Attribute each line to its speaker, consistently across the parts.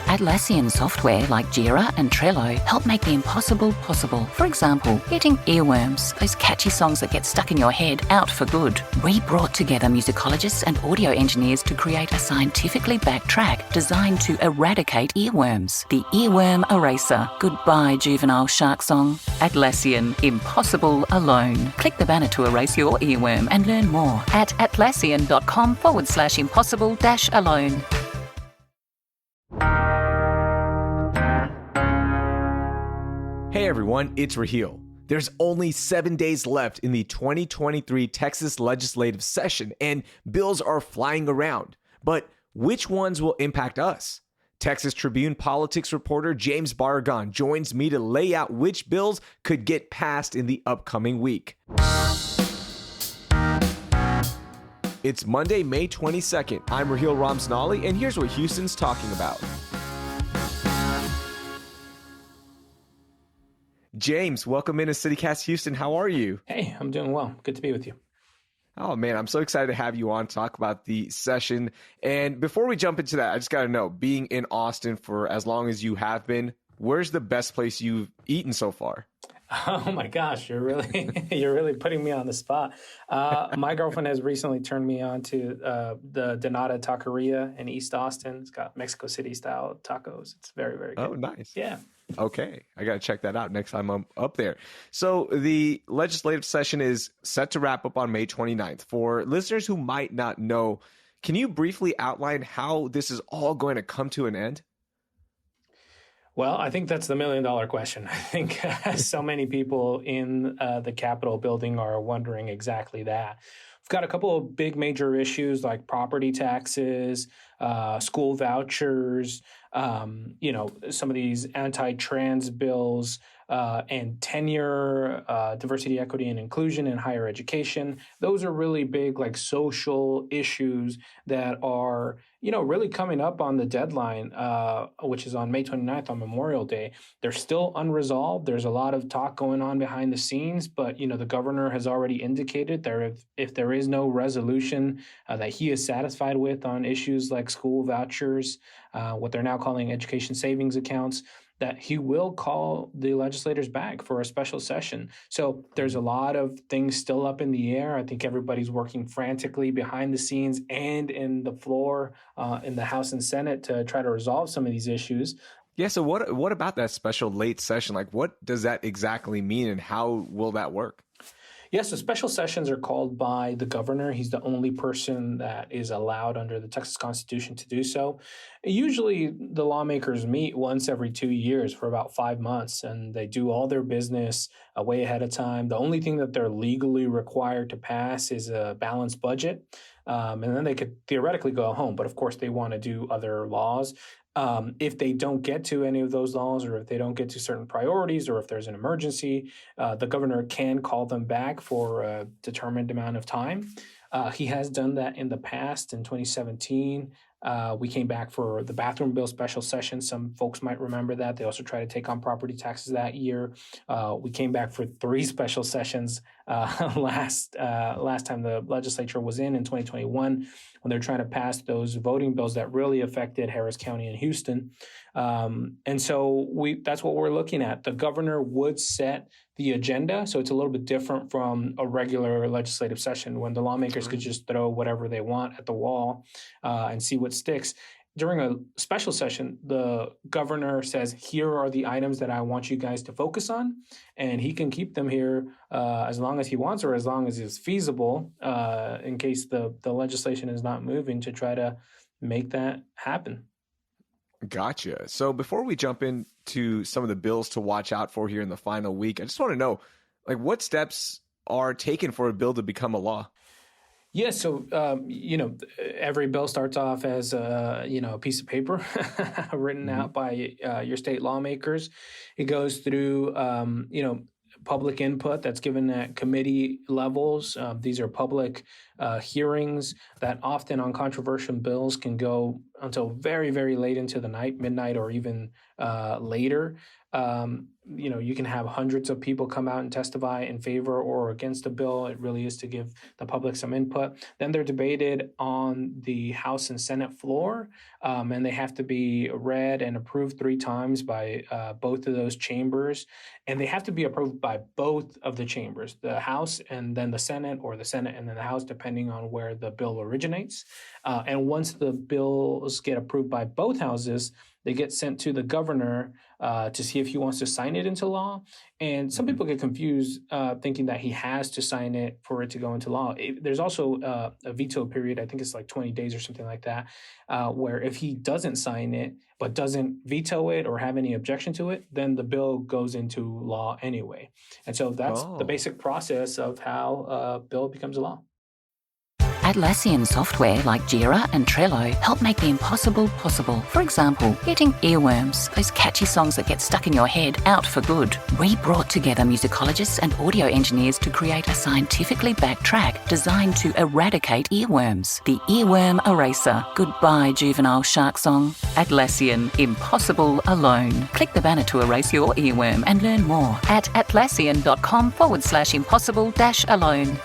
Speaker 1: Atlassian software like Jira and Trello help make the impossible possible. For example, getting earworms, those catchy songs that get stuck in your head, out for good. We brought together musicologists and audio engineers to create a scientifically backed track designed to eradicate earworms. The Earworm Eraser. Goodbye, juvenile shark song. Atlassian. Impossible alone. Click the banner to erase your earworm and learn more at atlassian.com/impossible-alone.
Speaker 2: Hey everyone, it's Raheel. There's only 7 days left in the 2023 Texas legislative session, and bills are flying around. But which ones will impact us? Texas Tribune politics reporter James Barragán joins me to lay out which bills could get passed in the upcoming week. It's Monday, May 22nd. I'm Raheel Ramzanali, and here's what Houston's talking about. James, welcome into CityCast Houston. How are you?
Speaker 3: Hey, I'm doing well. Good to be with you.
Speaker 2: Oh, man, I'm so excited to have you on to talk about the session. And before we jump into that, I just got to know, being in Austin for as long as you have been, where's the best place you've eaten so far?
Speaker 3: Oh my gosh, you're really putting me on the spot. My girlfriend has recently turned me on to the Donata Taqueria in East Austin. It's got Mexico City style tacos. It's very, very good.
Speaker 2: Oh, nice.
Speaker 3: Yeah.
Speaker 2: Okay, I got to check that out next time I'm up there. So the legislative session is set to wrap up on May 29th. For listeners who might not know, can you briefly outline how this is all going to come to an end?
Speaker 3: Well, I think that's the million-dollar question. I think so many people in the Capitol building are wondering exactly that. We've got a couple of big major issues like property taxes, school vouchers, some of these anti-trans bills, and tenure, diversity, equity, and inclusion in higher education. Those are really big, like social issues that are, really coming up on the deadline, which is on May 29th on Memorial Day. They're still unresolved. There's a lot of talk going on behind the scenes, but, the governor has already indicated that if there is no resolution that he is satisfied with on issues like school vouchers, what they're now calling education savings accounts, that he will call the legislators back for a special session. So there's a lot of things still up in the air. I think everybody's working frantically behind the scenes and in the floor in the House and Senate to try to resolve some of these issues.
Speaker 2: Yeah, so what about that special late session? Like, what does that exactly mean, and how will that work?
Speaker 3: Yes, so special sessions are called by the governor. He's the only person that is allowed under the Texas Constitution to do so. Usually, the lawmakers meet once every 2 years for about 5 months, and they do all their business way ahead of time. The only thing that they're legally required to pass is a balanced budget, and then they could theoretically go home. But of course, they want to do other laws. If they don't get to any of those laws, or if they don't get to certain priorities, or if there's an emergency, the governor can call them back for a determined amount of time. He has done that in the past. In 2017, we came back for the bathroom bill special session. Some folks might remember that. They also tried to take on property taxes that year. We came back for 3 special sessions last time the legislature was in 2021, when they're trying to pass those voting bills that really affected Harris County and Houston. And so that's what we're looking at. The governor would set the agenda, so it's a little bit different from a regular legislative session when the lawmakers could just throw whatever they want at the wall and see what sticks. During a special session, the governor says, here are the items that I want you guys to focus on, and he can keep them here as long as he wants, or as long as it's feasible, in case the legislation is not moving, to try to make that happen.
Speaker 2: Gotcha. So before we jump into some of the bills to watch out for here in the final week, I just want to know, what steps are taken for a bill to become a law?
Speaker 3: Yeah, so, every bill starts off as, a piece of paper written out by your state lawmakers. It goes through, public input that's given at committee levels. These are public hearings that often on controversial bills can go until very, very late into the night, midnight, or even later. You can have hundreds of people come out and testify in favor or against a bill. It really is to give the public some input. Then they're debated on the House and Senate floor, and they have to be read and approved 3 times by both of those chambers. And they have to be approved by both of the chambers, the House and then the Senate, or the Senate and then the House, depending on where the bill originates. And once the bills get approved by both houses, they get sent to the governor to see if he wants to sign it into law. And some people get confused thinking that he has to sign it for it to go into law. There's also a veto period, I think it's like 20 days or something like that, where if he doesn't sign it but doesn't veto it or have any objection to it, then the bill goes into law anyway. And so that's the basic process of how a bill becomes a law.
Speaker 1: Atlassian software like Jira and Trello help make the impossible possible. For example, getting earworms, those catchy songs that get stuck in your head, out for good. We brought together musicologists and audio engineers to create a scientifically backed track designed to eradicate earworms. The Earworm Eraser. Goodbye, juvenile shark song. Atlassian. Impossible alone. Click the banner to erase your earworm and learn more at atlassian.com/impossible-alone.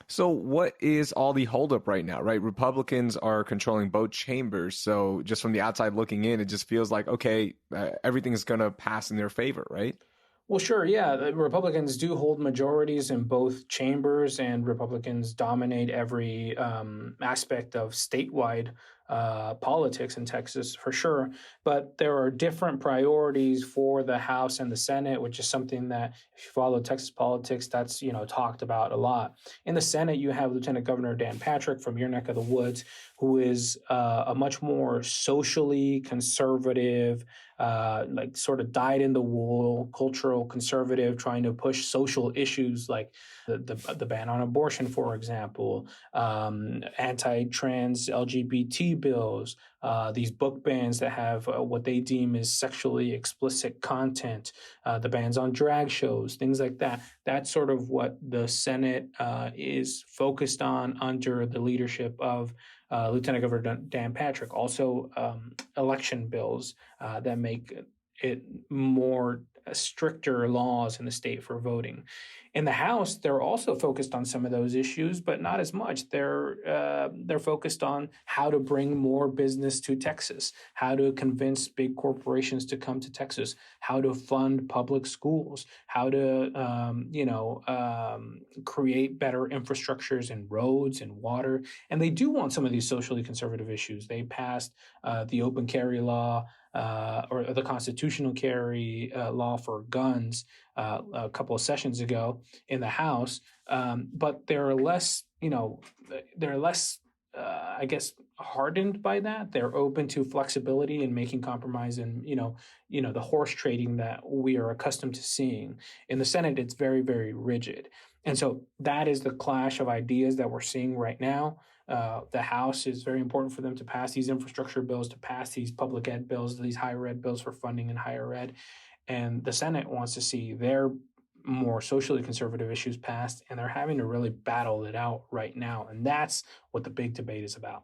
Speaker 2: So what is all the holdup right now, right? Republicans are controlling both chambers. So just from the outside looking in, it just feels like, okay, everything is going to pass in their favor, right?
Speaker 3: Well, sure, yeah. The Republicans do hold majorities in both chambers, and Republicans dominate every aspect of statewide politics in Texas, for sure. But there are different priorities for the House and the Senate, which is something that, if you follow Texas politics, that's talked about a lot. In the Senate, you have Lieutenant Governor Dan Patrick from your neck of the woods, who is a much more socially conservative, like sort of dyed-in-the-wool cultural conservative, trying to push social issues like the ban on abortion, for example, anti-trans LGBT bills, these book bans that have what they deem as sexually explicit content, the bans on drag shows, things like that. That's sort of what the Senate is focused on under the leadership of Lieutenant Governor Dan Patrick. Also, election bills that make it more stricter laws in the state for voting. In the House, they're also focused on some of those issues, but not as much. They're focused on how to bring more business to Texas, how to convince big corporations to come to Texas, how to fund public schools, how to create better infrastructures and roads and water. And they do want some of these socially conservative issues. They passed the open carry law, or the constitutional carry law for guns a couple of sessions ago in the House, but they're less, I guess, hardened by that. They're open to flexibility and making compromise, and the horse trading that we are accustomed to seeing. In the Senate, it's very, very rigid, and so that is the clash of ideas that we're seeing right now. The House is very important for them to pass these infrastructure bills, to pass these public ed bills, these higher ed bills for funding in higher ed. And the Senate wants to see their more socially conservative issues passed, and they're having to really battle it out right now. And that's what the big debate is about.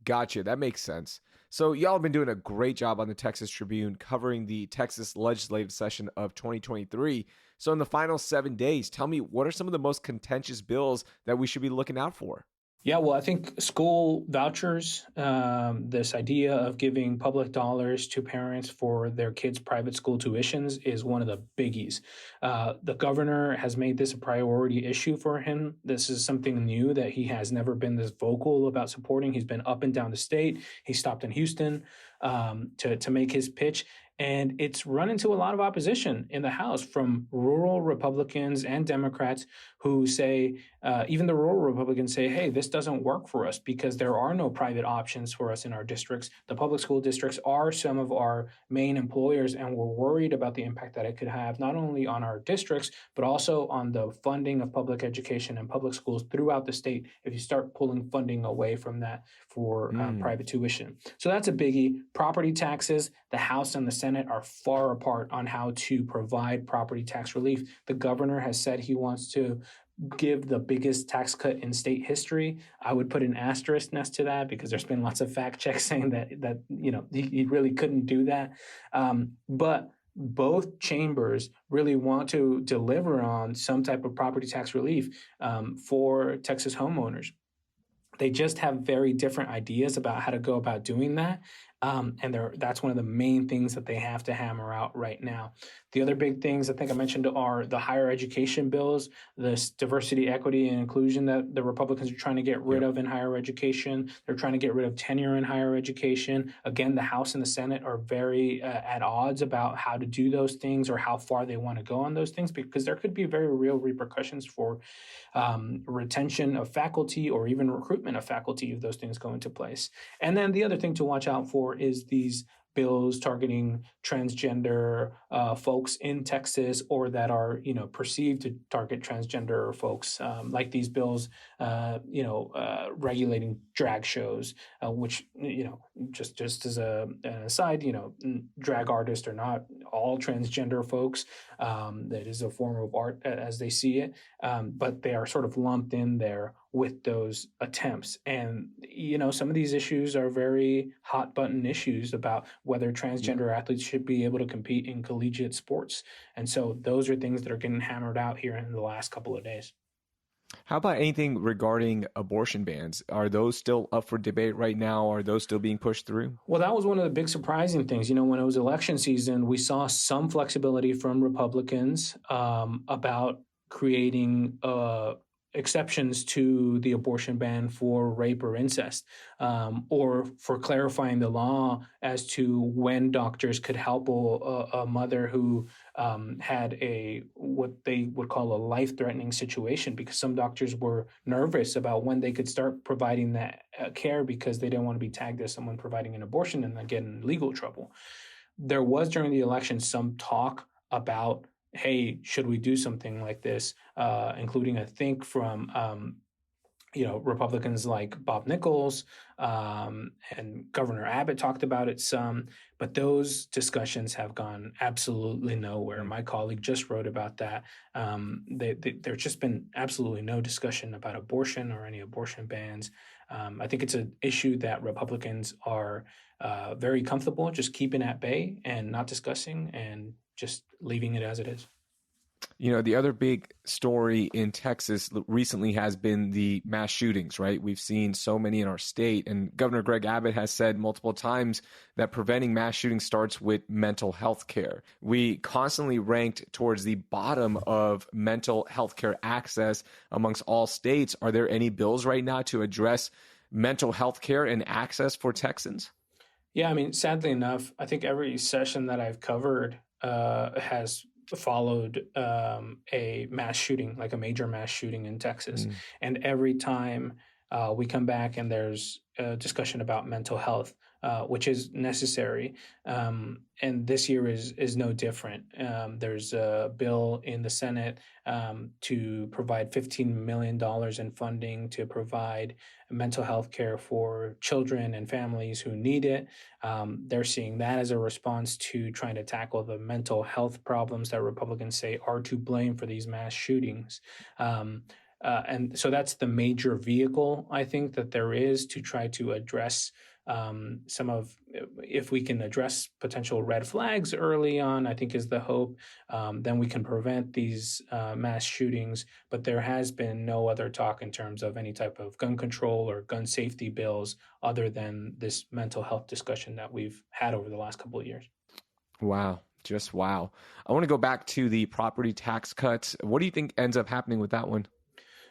Speaker 2: Gotcha. That makes sense. So y'all have been doing a great job on the Texas Tribune covering the Texas legislative session of 2023. So in the final 7 days, tell me, what are some of the most contentious bills that we should be looking out for?
Speaker 3: Yeah, well, I think school vouchers, this idea of giving public dollars to parents for their kids' private school tuitions, is one of the biggies. The governor has made this a priority issue for him. This is something new that he has never been this vocal about supporting. He's been up and down the state. He stopped in Houston to make his pitch. And it's run into a lot of opposition in the House from rural Republicans and Democrats who say, even the rural Republicans say, hey, this doesn't work for us because there are no private options for us in our districts. The public school districts are some of our main employers, and we're worried about the impact that it could have not only on our districts, but also on the funding of public education and public schools throughout the state if you start pulling funding away from that for private tuition. So that's a biggie. Property taxes, the House and the Senate are far apart on how to provide property tax relief. The governor has said he wants to give the biggest tax cut in state history. I would put an asterisk next to that because there's been lots of fact checks saying that he really couldn't do that. But both chambers really want to deliver on some type of property tax relief for Texas homeowners. They just have very different ideas about how to go about doing that. And that's one of the main things that they have to hammer out right now. The other big things I think I mentioned are the higher education bills, this diversity, equity, and inclusion that the Republicans are trying to get rid of in higher education. They're trying to get rid of tenure in higher education. Again, the House and the Senate are very at odds about how to do those things or how far they want to go on those things, because there could be very real repercussions for retention of faculty or even recruitment of faculty if those things go into place. And then the other thing to watch out for is these bills targeting transgender folks in Texas, or that are perceived to target transgender folks, like these bills regulating drag shows, which just as an aside, drag artists are not all transgender folks. That is a form of art as they see it, but they are sort of lumped in there with those attempts. And, some of these issues are very hot button issues about whether transgender athletes should be able to compete in collegiate sports. And so those are things that are getting hammered out here in the last couple of days.
Speaker 2: How about anything regarding abortion bans? Are those still up for debate right now? Are those still being pushed through?
Speaker 3: Well, that was one of the big surprising things. When it was election season, we saw some flexibility from Republicans about creating exceptions to the abortion ban for rape or incest, or for clarifying the law as to when doctors could help a mother who had what they would call a life-threatening situation, because some doctors were nervous about when they could start providing that care because they didn't want to be tagged as someone providing an abortion and then get in legal trouble. There was during the election some talk about, hey, should we do something like this, including, I think, from Republicans like Bob Nichols, and Governor Abbott talked about it some, but those discussions have gone absolutely nowhere. My colleague just wrote about that. There's just been absolutely no discussion about abortion or any abortion bans. I think it's an issue that Republicans are very comfortable just keeping at bay and not discussing and just leaving it as it is.
Speaker 2: The other big story in Texas recently has been the mass shootings, right? We've seen so many in our state, and Governor Greg Abbott has said multiple times that preventing mass shootings starts with mental health care. We constantly ranked towards the bottom of mental health care access amongst all states. Are there any bills right now to address mental health care and access for Texans?
Speaker 3: Yeah, sadly enough, I think every session that I've covered has followed a mass shooting, like a major mass shooting in Texas. And every time we come back and there's a discussion about mental health, which is necessary. And this year is no different. There's a bill in the Senate to provide $15 million in funding to provide mental health care for children and families who need it. They're seeing that as a response to trying to tackle the mental health problems that Republicans say are to blame for these mass shootings. And so that's the major vehicle, I think, that there is to try to address if we can address potential red flags early on, I think is the hope, then we can prevent these mass shootings. But there has been no other talk in terms of any type of gun control or gun safety bills other than this mental health discussion that we've had over the last couple of years.
Speaker 2: Wow. Just wow. I want to go back to the property tax cuts. What do you think ends up happening with that one?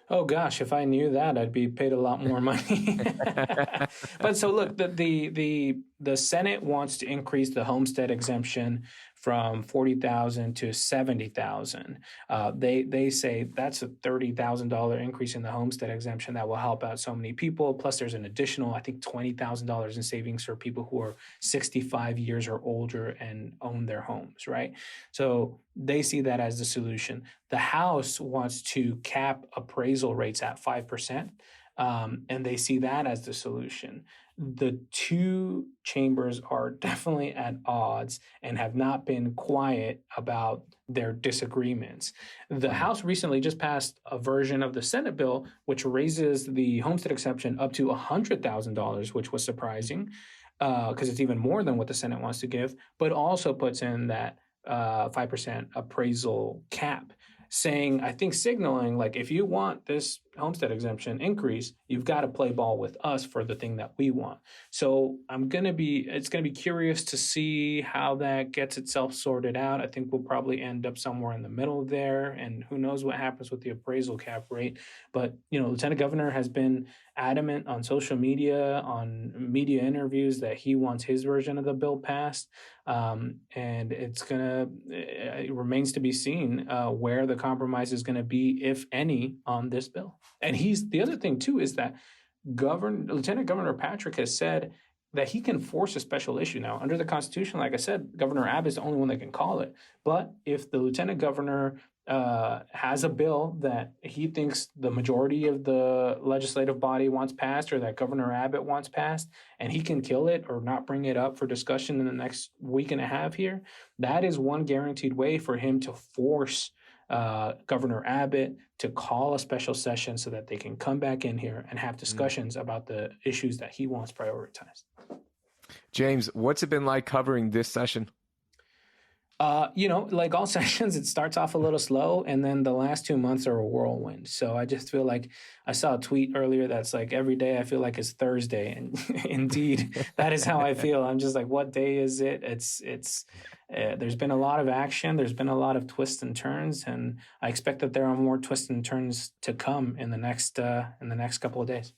Speaker 3: Oh gosh, if I knew that, I'd be paid a lot more money. But so look, the Senate wants to increase the homestead exemption from $40,000 to $70,000. They say that's a $30,000 increase in the homestead exemption that will help out so many people. Plus, there's an additional, I think, $20,000 in savings for people who are 65 years or older and own their homes, right? So they see that as the solution. The House wants to cap appraisal rates at 5%. And they see that as the solution. the two chambers are definitely at odds and have not been quiet about their disagreements. The House recently just passed a version of the Senate bill which raises the homestead exemption up to $100,000, which was surprising because it's even more than what the Senate wants to give, but also puts in that 5% appraisal cap, saying, I think signaling like, if you want this homestead exemption increase, you've got to play ball with us for the thing that we want. So it's going to be curious to see how that gets itself sorted out. I think we'll probably end up somewhere in the middle there, and who knows what happens with the appraisal cap rate. But, Lieutenant Governor has been adamant on social media, on media interviews, that he wants his version of the bill passed. And it remains to be seen where the compromise is going to be, if any, on this bill. And the other thing too is that Lieutenant Governor Patrick has said that he can force a special issue. Now, under the Constitution, like I said, Governor Abbott is the only one that can call it. But if the Lieutenant Governor has a bill that he thinks the majority of the legislative body wants passed, or that Governor Abbott wants passed, and he can kill it or not bring it up for discussion in the next week and a half here, that is one guaranteed way for him to force Governor Abbott to call a special session so that they can come back in here and have discussions about the issues that he wants prioritized.
Speaker 2: James, what's it been like covering this session?
Speaker 3: Like all sessions, it starts off a little slow, and then the last 2 months are a whirlwind. So I just feel like I saw a tweet earlier that's like, every day I feel like it's Thursday. And indeed, that is how I feel. I'm just like, what day is it? There's been a lot of action. There's been a lot of twists and turns, and I expect that there are more twists and turns to come in the next couple of days.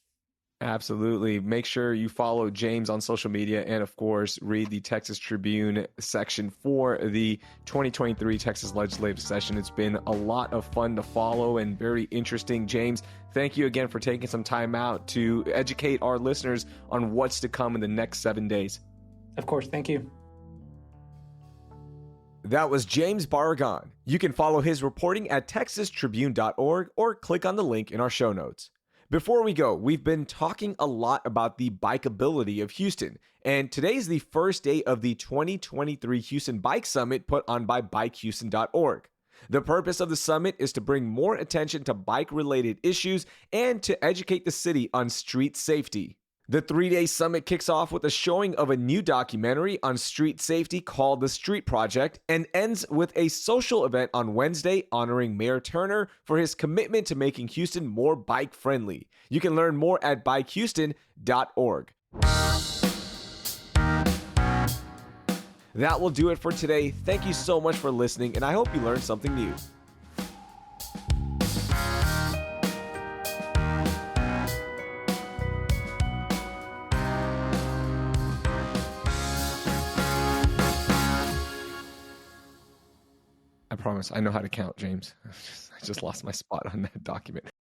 Speaker 2: Absolutely. Make sure you follow James on social media, and of course, read the Texas Tribune section for the 2023 Texas legislative session. It's been a lot of fun to follow and very interesting. James, thank you again for taking some time out to educate our listeners on what's to come in the next 7 days.
Speaker 3: Of course. Thank you.
Speaker 2: That was James Barragán. You can follow his reporting at texastribune.org or click on the link in our show notes. Before we go, we've been talking a lot about the bikeability of Houston, and today's the first day of the 2023 Houston Bike Summit put on by bikehouston.org. The purpose of the summit is to bring more attention to bike-related issues and to educate the city on street safety. The 3-day summit kicks off with a showing of a new documentary on street safety called The Street Project, and ends with a social event on Wednesday honoring Mayor Turner for his commitment to making Houston more bike-friendly. You can learn more at bikehouston.org. That will do it for today. Thank you so much for listening, and I hope you learned something new. I promise, I know how to count, James. I just lost my spot on that document.